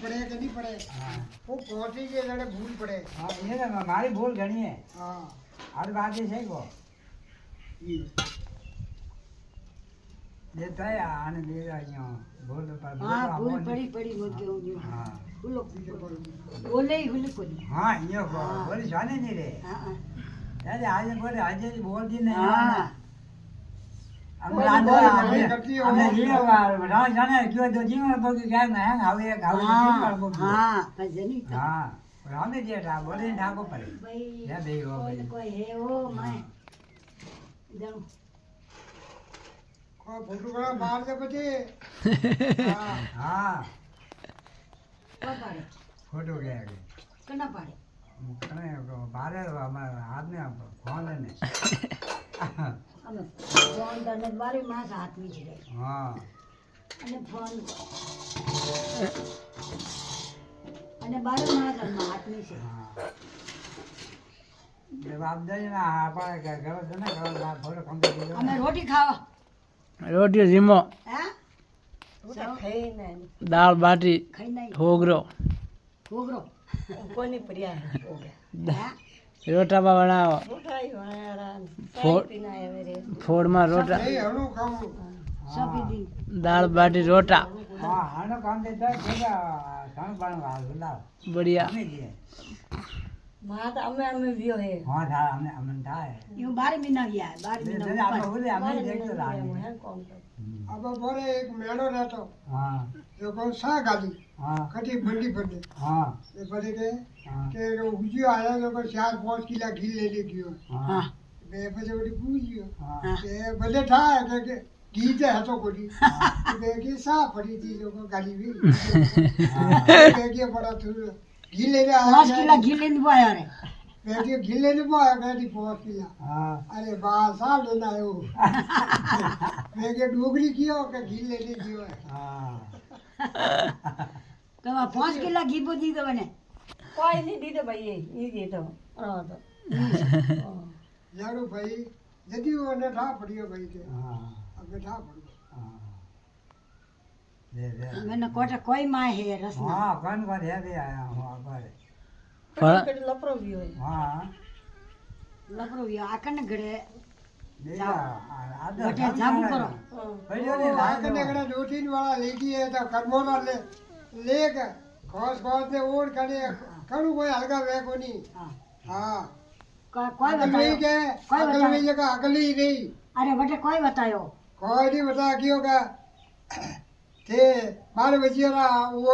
पड़े कि नहीं पड़े वो पहुंची के जड़े भूल पड़े हां ये ना मारी भूल घणी है हां हर बात है सही को ये तो है आने दे रहा भूल पर हां भूल पड़ी मत के हो हां बोलो बोले ही भूल को हां ये को बोली जाने नहीं रे हां अरे आज बोले आज बोल दी नहीं हां हमने हमने ये बड़ा जाने क्यों दो जीवन बोल के क्या ना हावे हां भजनी तो हां और हमने जे था बोले ढाको पड़े भाई या दे हो भाई कोई है वो मैं जाऊं को फोटो बड़ा मार दे बचे हां हां पाड़े फोटो गया के कना पाड़े कने बारे हाथ में फोन लेने અમે ફોન તને મારી માં હાથમાં જ રહે હા અને ફોન અને બારે માં હાથમાં છે હા જવાબદારી ના આપણે ઘર તો ના ઘર બાર થોડો કમ્પ્લીટ દીધો અમે રોટી ખાવા रोटी जीमो હે રોટા ખાઈ ને दाल बाटी ખાઈ નહીં होगरो ઘોઘરો કોની પડ્યા હે હે रोटा बनाओ રોટાઈ વાળા फोड़ પીના આવે રે फोड़ में रोटा नहीं हणु खाऊं સપી દી दाल बाटी रोटा હા આનો કામ દેતા કેવા કામ પણ વાળા बढ़िया અમે દે માં તો અમે વિયો હે હા થા અમને અમને થાય યું બારે મહિના ગયા બારે આપણે મહિના બોલે અમે દેખતો લાગે अब बोले एक मेड़ो रहतो હા जो को सा गाली હા कटी बंडी बंडी હા ये बोले के हाँ। हुजियो आया जो को 4-5 किलो घी ले ले गयो હા बे बजे उडी पूजियो હા के भले था के घी ते हतो कोडी बे के सा पड़ी थी जो को गाली भी बे के बड़ा थू घी ले ले 5 કિલો ઘી લઈને બોયા રે बे के घी ले ले बोया बेटी 5 किलो હા अरे बा सा लेना आयो बे के डोगरी कियो के घी ले ले गयो હા તો 5 કિલો ઘી બોધી દો મને કોઈ નહીં દીધો ભાઈ એ દીધો તો यारो भाई यदि वो ने ठा पड़ियो भाई के હા अब ठा पड़ियो હા દે દે મને કોટા કોઈ માં હે રસના હા કોણ કોણ હે દે આયા હું આભાર કડી લપરો બી હોય હા લપરો વિયો આકને ઘડે દે જાઓ. આ વટે જાબુ કરો પડ્યો ને लाग ने कने रोटीन वाला लेगी है तो कर्मोला ले के खोस खोस ने ओढ़ करे करू कोई हल्का वे कोनी હા हां કોઈ अगली બતાયો के कोई अगली बताओ। में जगह अगली नहीं અરે વટે કોઈ બતાયો कोई नहीं बता कियो का थे 12 बजे ना वो